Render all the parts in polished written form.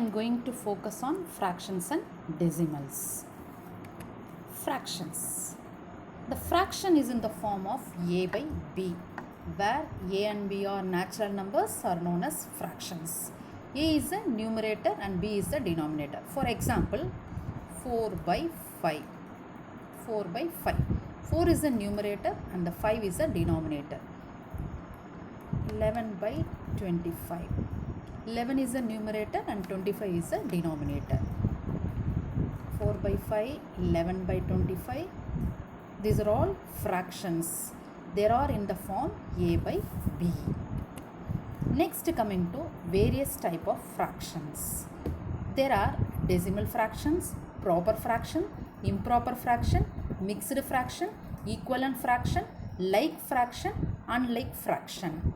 am going to focus on fractions and decimals. Fractions. The fraction is in the form of a by b, where a and b are natural numbers are known as fractions. A is the numerator and b is the denominator. For example, 4 by 5. 4 by 5. 4 is the numerator and the 5 is the denominator. 11 by 25. 11 is the numerator and 25 is the denominator. 4 by 5, 11 by 25. These are all fractions. They are in the form a by b. Next, coming to various type of fractions. There are decimal fractions, proper fraction, improper fraction, mixed fraction, equivalent fraction, like fraction, unlike fraction.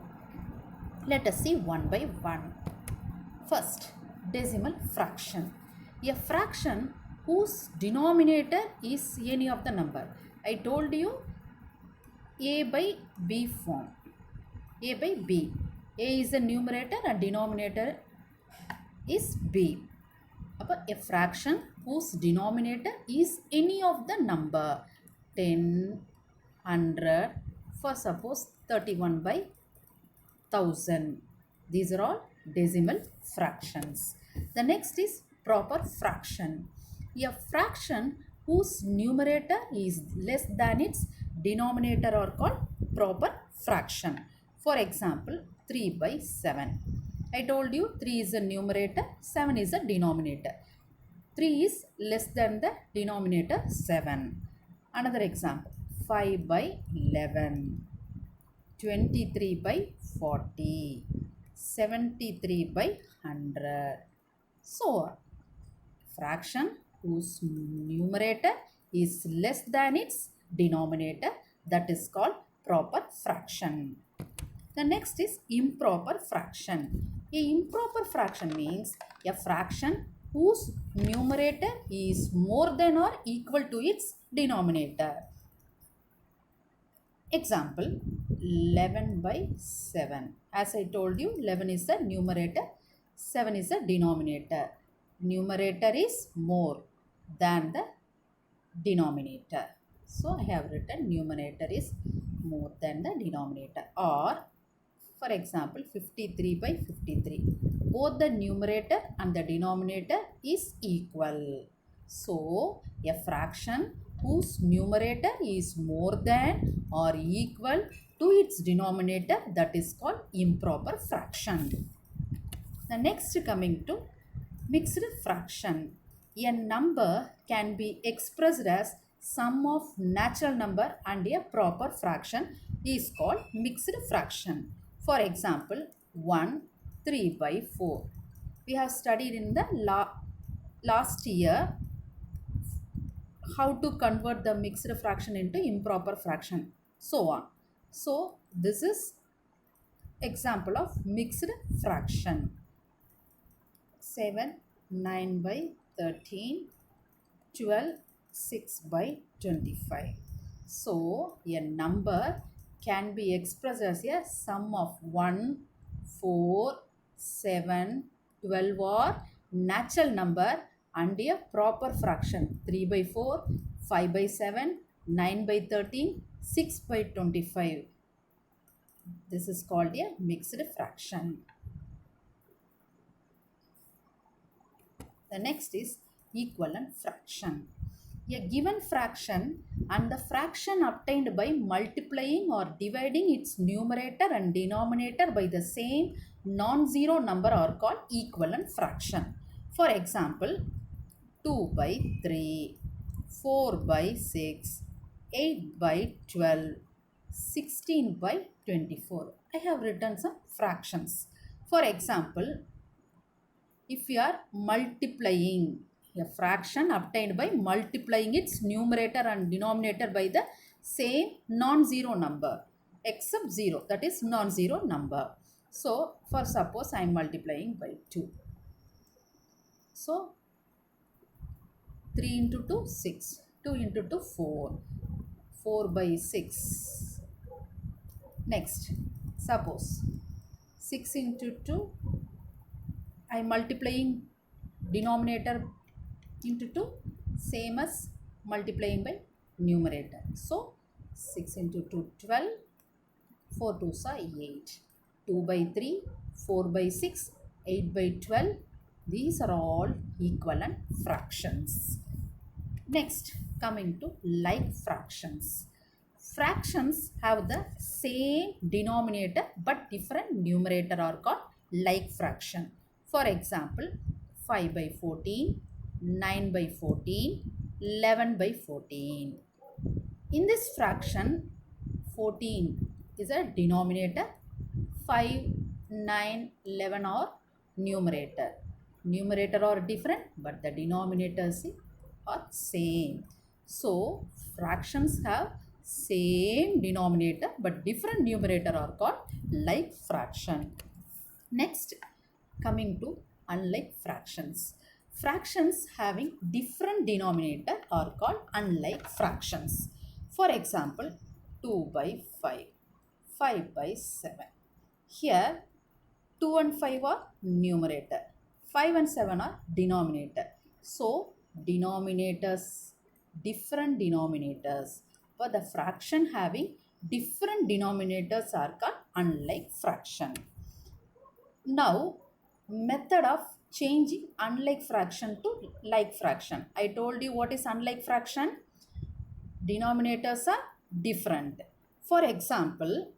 Let us see one by one. First, decimal fraction. A fraction whose denominator is any of the number. I told you a by b form. A by b. A is the numerator and denominator is b. A fraction whose denominator is any of the number. 10, 100, for suppose 31 by 1000. These are all decimal fractions. The next is proper fraction. A fraction whose numerator is less than its denominator are called proper fraction. For example, 3 by 7. I told you 3 is the numerator, 7 is the denominator. 3 is less than the denominator 7. Another example, 5 by 11. 23 by 40, 73 by 100. So, fraction whose numerator is less than its denominator, that is called proper fraction. The next is improper fraction. A improper fraction means a fraction whose numerator is more than or equal to its denominator. Example, 11 by 7. As I told you, 11 is the numerator, 7 is the denominator. Numerator is more than the denominator. So, I have written numerator is more than the denominator. Or, for example, 53 by 53. Both the numerator and the denominator is equal. So, a fraction whose numerator is more than or equal to its denominator, that is called improper fraction. The next, coming to mixed fraction. A number can be expressed as sum of natural number and a proper fraction is called mixed fraction. For example, 1, 3 by 4. We have studied in the last year how to convert the mixed fraction into improper fraction, so on. So, this is example of mixed fraction. 7, 9 by 13, 12, 6 by 25. So, a number can be expressed as a sum of 1, 4, 7, 12 or natural number and a proper fraction 3 by 4, 5 by 7, 9 by 13, 6 by 25. This is called a mixed fraction. The next is equivalent fraction. A given fraction and the fraction obtained by multiplying or dividing its numerator and denominator by the same non-zero number are called equivalent fraction. For example, 2 by 3, 4 by 6, 8 by 12, 16 by 24. I have written some fractions. For example, if you are multiplying a fraction obtained by multiplying its numerator and denominator by the same non-zero number except 0, that is non-zero number. So, for suppose I am multiplying by 2. So, 3 into 2, 6. 2 into 2, 4. 4 by 6. Next, suppose 6 into 2, I am multiplying denominator into 2 same as multiplying by numerator. So 6 into 2 12, 4 2s are 8, 2 by 3, 4 by 6, 8 by 12. These are all equivalent fractions. Next, coming to like fractions. Fractions have the same denominator but different numerator are called like fraction. For example, 5 by 14, 9 by 14, 11 by 14. In this fraction, 14 is a denominator, 5, 9, 11 are numerator. Numerator are different but the denominators are same. So fractions have same denominator but different numerator are called like fraction. Next, coming to unlike fractions. Fractions having different denominator are called unlike fractions. For example, 2 by 5, 5 by 7. Here 2 and 5 are numerator, 5 and 7 are denominator. So denominators, different denominators, but the fraction having different denominators are called unlike fraction. Now method of changing unlike fraction to like fraction. I told you what is unlike fraction. Denominators are different. For example,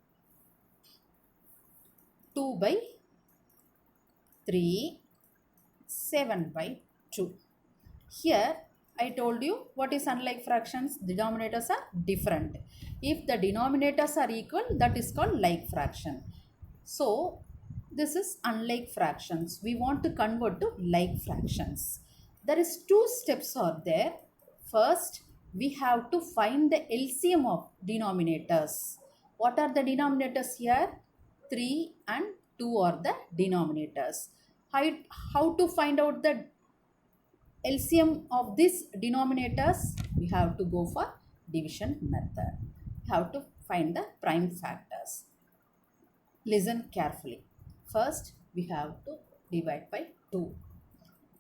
2 by 3, 7 by 2. Here I told you what is unlike fractions. Denominators are different. If the denominators are equal, that is called like fraction. So this is unlike fractions. We want to convert to like fractions. There is two steps are there. First, we have to find the LCM of denominators. What are the denominators here? 3 and 2 are the denominators. How to find out the LCM of these denominators? We have to go for division method. We have to find the prime factors. Listen carefully. First, we have to divide by 2.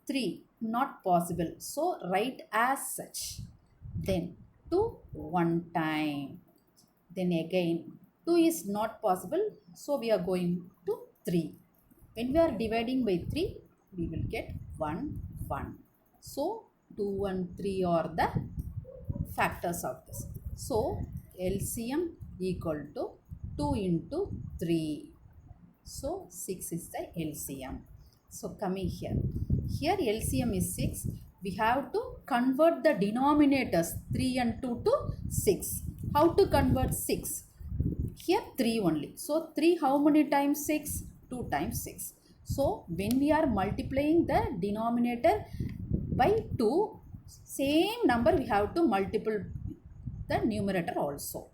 3, not possible. So, write as such. Then 2 one time. Then again 2 is not possible. So, we are going to 3. When we are dividing by 3, we will get 1, 1. So, 2 and 3 are the factors of this. So, LCM equal to 2 into 3. So, 6 is the LCM. So, coming here. Here LCM is 6. We have to convert the denominators 3 and 2 to 6. How to convert 6? Here 3 only. So, 3 how many times 6? 2 times 6. So, when we are multiplying the denominator by 2, same number we have to multiply the numerator also.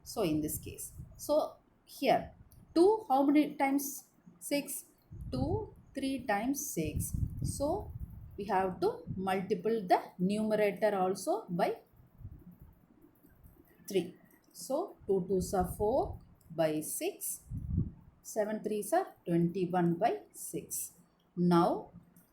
So, in this case. So, here 2 how many times 6? 2, 3 times 6. So, we have to multiply the numerator also by 3. So, 2 2s are 4 by 6. 7 3s are 21 by 6. Now,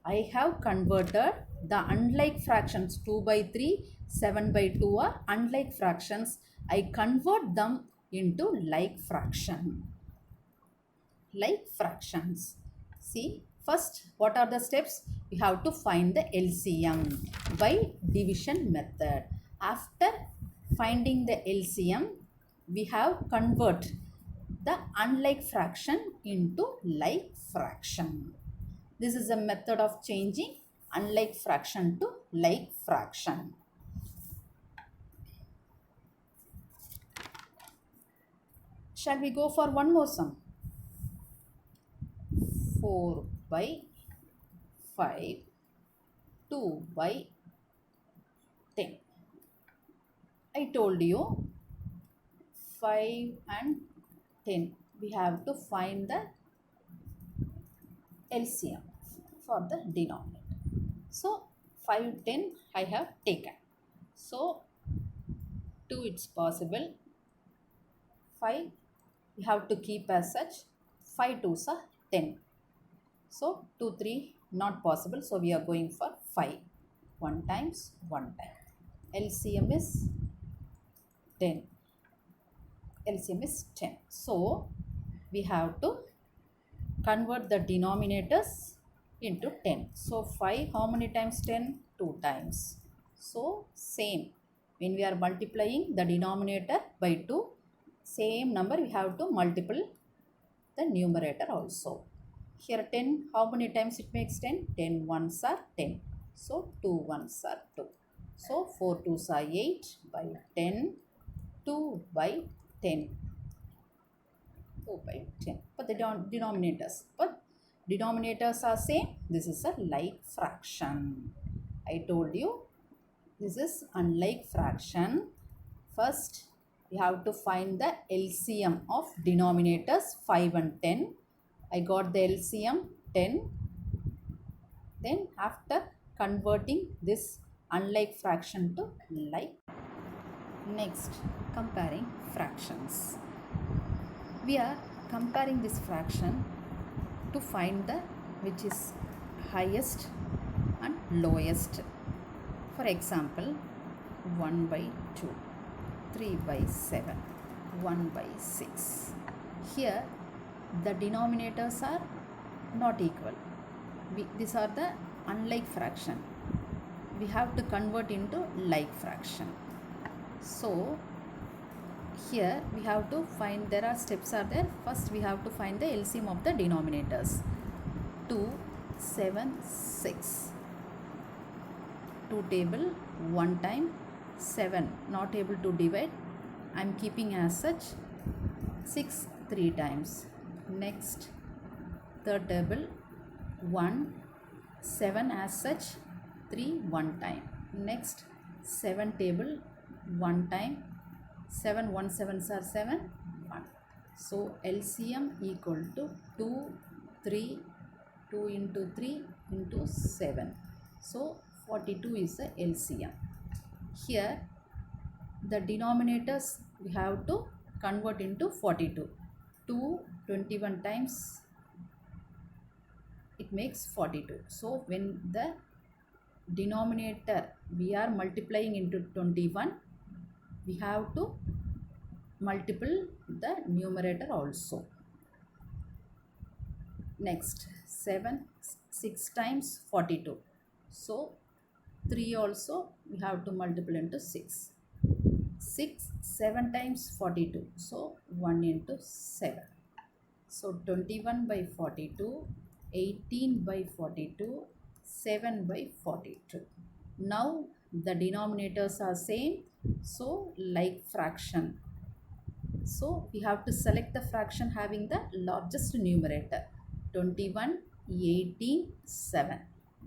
I have converted the unlike fractions 2 by 3, 7 by 2 are unlike fractions. I convert them into like fraction. Like fractions. See, first what are the steps? We have to find the LCM by division method. After finding the LCM, we have convert the unlike fraction into like fraction. This is a method of changing unlike fraction to like fraction. Shall we go for one more sum? 4 by 5, 2 by 10. I told you 5 and 10. We have to find the LCM for the denominator. So 5, 10 I have taken. So 2 it's possible. 5 we have to keep as such. 5 2s are 10. So 2 3 Not possible. So we are going for 5. 1 times 1 time. LCM is 10. LCM is 10. So we have to convert the denominators into 10. So 5 how many times 10? 2 times. So same. When we are multiplying the denominator by 2, same number we have to multiply the numerator also. Here 10, how many times it makes 10? 10 ones are 10. So 2 ones are 2. So 4 twos are 8 by 10, 2 by 10. 2 by 10. But the denominators are same. This is a like fraction. I told you this is unlike fraction. First, we have to find the LCM of denominators 5 and 10. I got the LCM 10. Then after converting this unlike fraction to like. Next, comparing fractions. We are comparing this fraction to find the which is highest and lowest. For example, 1 by 2, 3 by 7, 1 by 6. Here the denominators are not equal. These are the unlike fraction. We have to convert into like fraction. So here we have to find, there are steps are there. First we have to find the LCM of the denominators. 2, 7, 6. 2 table 1 time, 7 not able to divide. I am keeping as such. 6 3 times. Next third table 1, 7 as such, 3 1 time. Next 7 table 1 time, 7 1 7s are 7 1. So LCM equal to 2 3, 2 into 3 into 7. So 42 is the LCM. Here the denominators we have to convert into 42. 2 21 times it makes 42. So when the denominator we are multiplying into 21, we have to multiply the numerator also. Next 6 times 42. So 3 also we have to multiply into 6. 7 times 42. So 1 into 7. So 21 by 42, 18 by 42, 7 by 42. Now the denominators are same. So like fraction. So we have to select the fraction having the largest numerator. 21, 18, 7.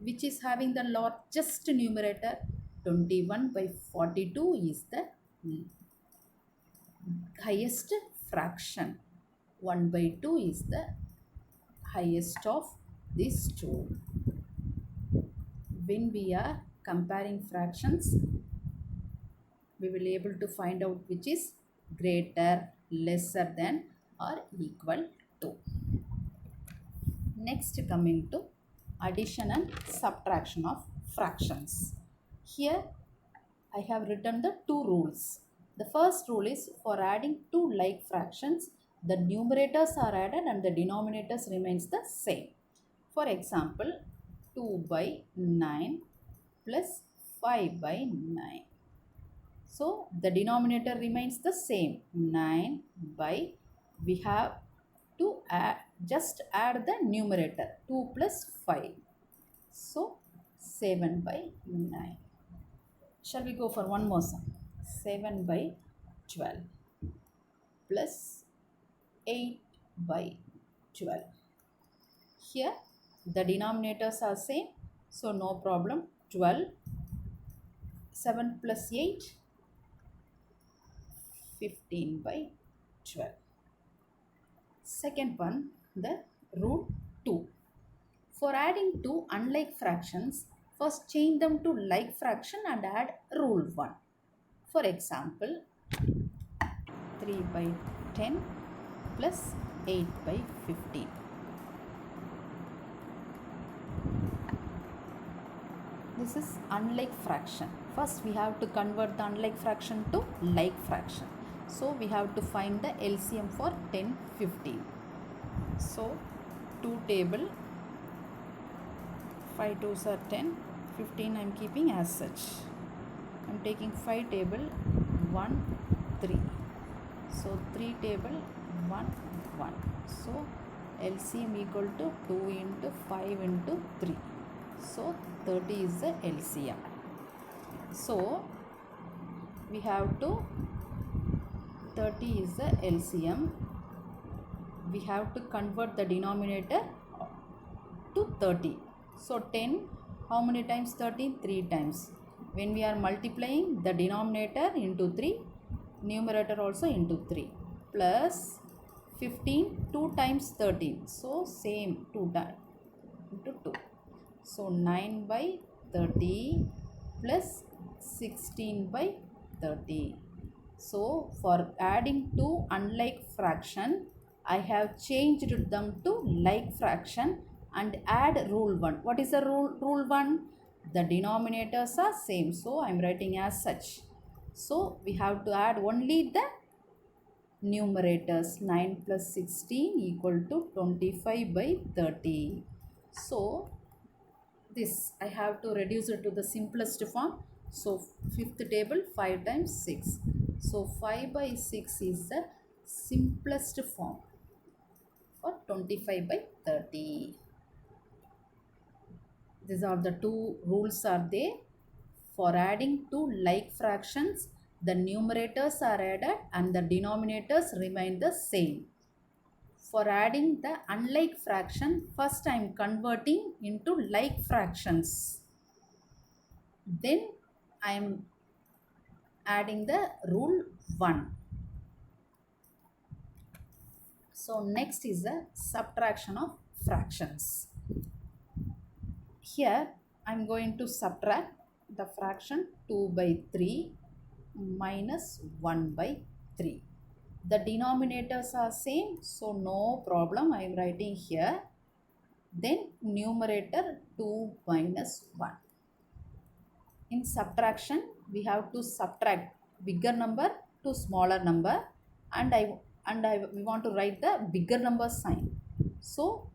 Which is having the largest numerator? 21 by 42 is the highest fraction. 1 by 2 is the highest of these two. When we are comparing fractions, we will be able to find out which is greater, lesser than or equal to. Next, coming to addition and subtraction of fractions. Here I have written the two rules. The first rule is for adding two like fractions, the numerators are added and the denominators remains the same. For example, 2 by 9 plus 5 by 9. So the denominator remains the same, 9 by, we have to just add the numerator, 2 plus 5. So 7 by 9. Shall we go for one more sum? 7 by 12 plus 8 by 12. Here the denominators are same, so no problem. 12, 7 plus 8, 15 by 12. Second one, the root 2. For adding two unlike fractions, first change them to like fraction and add rule 1. For example, 3 by 10 plus 8 by 15. This is unlike fraction. First we have to convert the unlike fraction to like fraction. So we have to find the LCM for 10, 15. So 2 table, 5 2s are 10, 15 I am keeping as such. I am taking 5 table, 1, 3. So 3 table, 1, 1. So LCM equal to 2 into 5 into 3. So 30 is the LCM. So we have to 30 is the LCM. We have to convert the denominator to 30. So 10, how many times 30? 3 times. When we are multiplying the denominator into 3, numerator also into 3, plus 15, 2 times 13. So same 2 times into 2. So 9 by 30 plus 16 by 30. So for adding two unlike fraction, I have changed them to like fraction and add rule 1. What is the rule 1? The denominators are same. So I am writing as such. So we have to add only the numerators. 9 plus 16 equal to 25 by 30. So this I have to reduce it to the simplest form. So fifth table, 5 times 6. So 5 by 6 is the simplest form for 25 by 30. These are the two rules are there. For adding two like fractions, the numerators are added and the denominators remain the same. For adding the unlike fraction, first I am converting into like fractions. Then I am adding the rule 1. So next is the subtraction of fractions. Here I am going to subtract the fraction 2 by 3 minus 1 by 3. The denominators are same, so no problem. I am writing here. Then numerator 2 minus 1. In subtraction, we have to subtract bigger number to smaller number, and we want to write the bigger number sign. So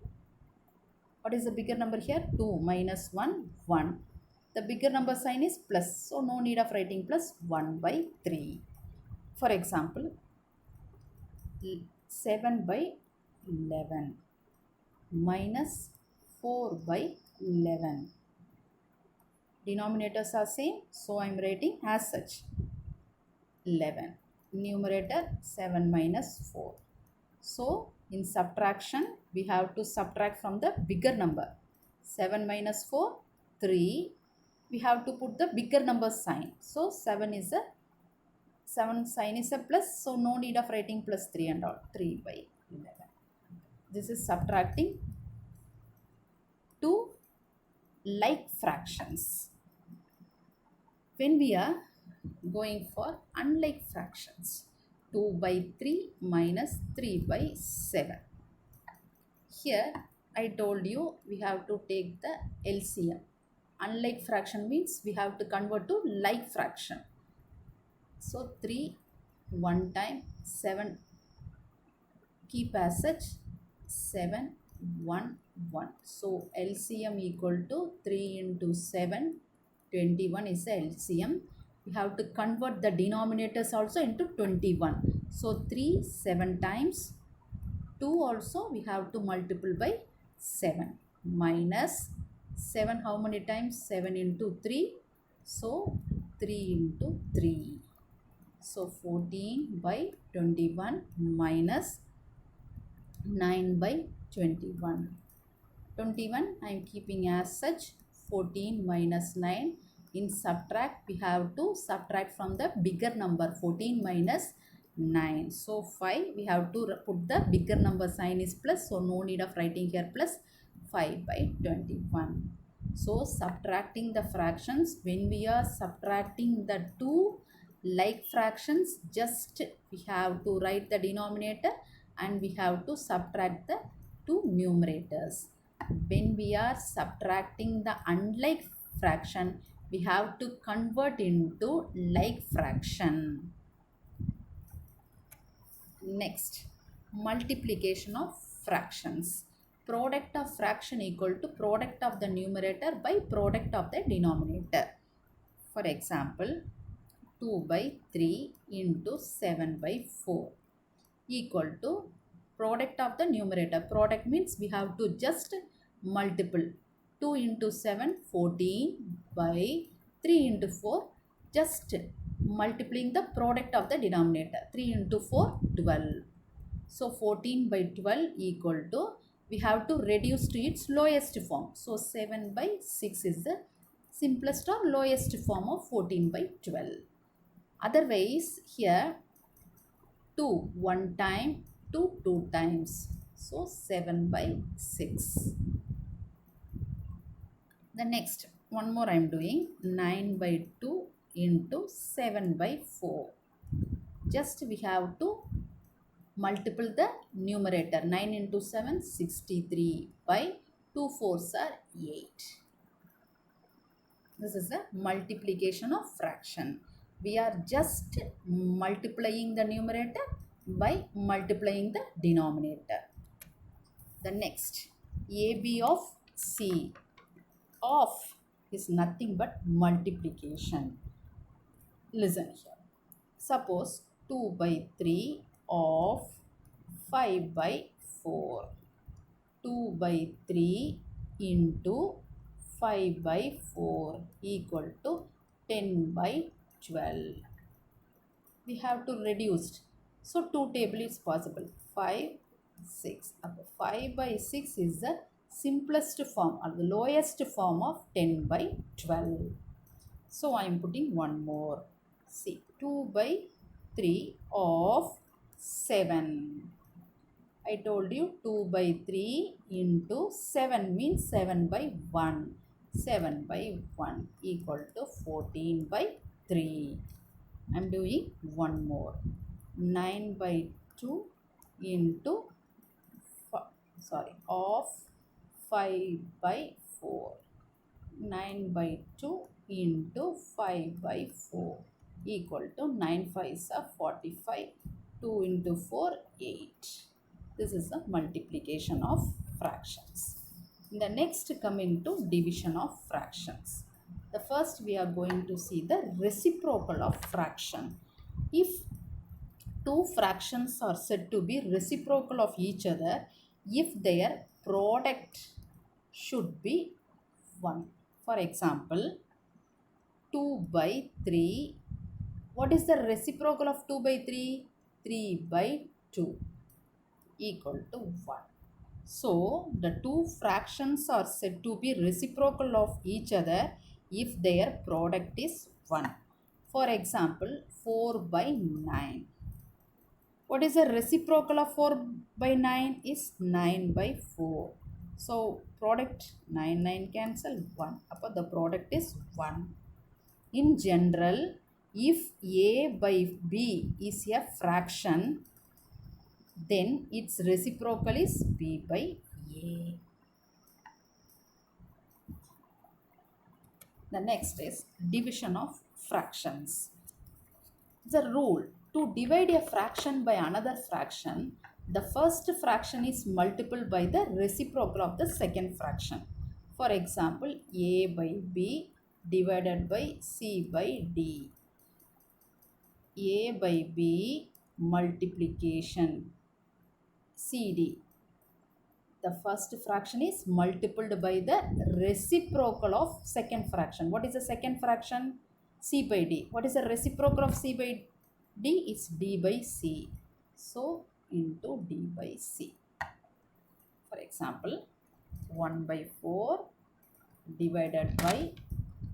what is the bigger number here? 2 minus 1, 1. The bigger number sign is plus, so no need of writing plus 1 by 3. For example, 7 by 11 minus 4 by 11. Denominators are same, so I am writing as such 11. Numerator 7 minus 4. So in subtraction, we have to subtract from the bigger number. 7 minus 4, 3. We have to put the bigger number sign. So 7 sign is a plus, so no need of writing plus 3 and all. 3 by 11. This is subtracting two like fractions. When we are going for unlike fractions, 2 by 3 minus 3 by 7. Here I told you we have to take the LCM. Unlike fraction means we have to convert to like fraction. So 3 1 time, 7 keep as such, 7 1 1. So LCM equal to 3 into 7, 21 is the LCM. We have to convert the denominators also into 21. So 3 7 times, 2 also we have to multiply by 7 minus 7 how many times? 7 into 3. So 3 into 3. So 14 by 21 minus 9 by 21. 21 I am keeping as such. 14 minus 9. In subtract, we have to subtract from the bigger number. 14 minus 9. So 5, we have to put the bigger number sign is plus. So no need of writing here plus. 5 by 21. So subtracting the fractions, when we are subtracting the two like fractions, just we have to write the denominator and we have to subtract the two numerators. When we are subtracting the unlike fraction, we have to convert into like fraction. Next, multiplication of fractions. Product of fraction equal to product of the numerator by product of the denominator. For example, 2 by 3 into 7 by 4 equal to product of the numerator. Product means we have to just multiple. 2 into 7, 14 by 3 into 4, just multiplying the product of the denominator. 3 into 4, 12. So 14 by 12 equal to, we have to reduce to its lowest form. So 7 by 6 is the simplest or lowest form of 14 by 12. Otherwise, here 2 one time, 2 two times. So 7 by 6. The next, one more I am doing, 9 by 2 into 7 by 4. Just we have to multiple the numerator. 9 into 7, 63 by 2 fours are 8. This is the multiplication of fraction. We are just multiplying the numerator by multiplying the denominator. The next, AB of C of is nothing but multiplication. Listen here. Suppose 2 by 3 of 5 by 4. 2 by 3 into 5 by 4 equal to 10 by 12. We have to reduce. So 2 table is possible. 5, 6. 5 by 6 is the simplest form or the lowest form of 10 by 12. So I am putting one more. See, 2 by 3 of 7. I told you 2 by 3 into 7 means 7 by 1. 7 by 1 equal to 14 by 3. I am doing one more. 9 by 2 into of 5 by 4. 9 by 2 into 5 by 4 equal to 9 5s are 45. 2 into 4, 8. This is the multiplication of fractions. The next coming to division of fractions. The first we are going to see the reciprocal of fraction. If two fractions are said to be reciprocal of each other, if their product should be 1. For example, 2 by 3. What is the reciprocal of 2 by 3? 3 by 2 equal to 1. So, the two fractions are said to be reciprocal of each other if their product is 1. For example, 4 by 9. What is the reciprocal of 4 by 9 is 9 by 4. So, product 9 9 cancel 1. Appo the product is 1. In general, if A by B is a fraction, then its reciprocal is B by A. The next is division of fractions. The rule to divide a fraction by another fraction, the first fraction is multiple by the reciprocal of the second fraction. For example, A by B divided by C by D. A by B multiplication CD. The first fraction is multiplied by the reciprocal of second fraction. What is the second fraction? C by D. What is the reciprocal of C by D? Is D by C. So, into D by C. For example, 1 by 4 divided by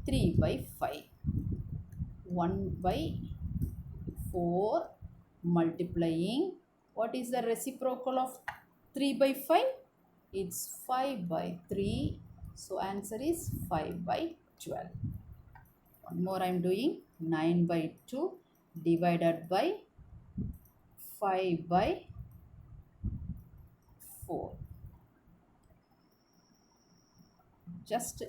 3 by 5. 1 by 4 multiplying. What is the reciprocal of 3 by 5? It's 5 by 3. So, answer is 5 by 12. One more I am doing. 9 by 2 divided by 5 by 4. Just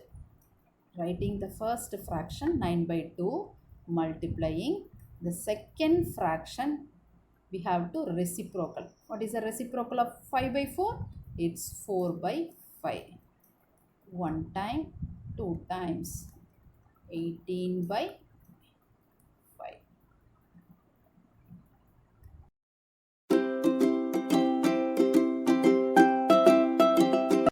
Writing the first fraction 9 by 2, multiplying the second fraction, we have to reciprocal. What is the reciprocal of 5 by 4? It's 4 by 5. 1 time, 2 times, 18 by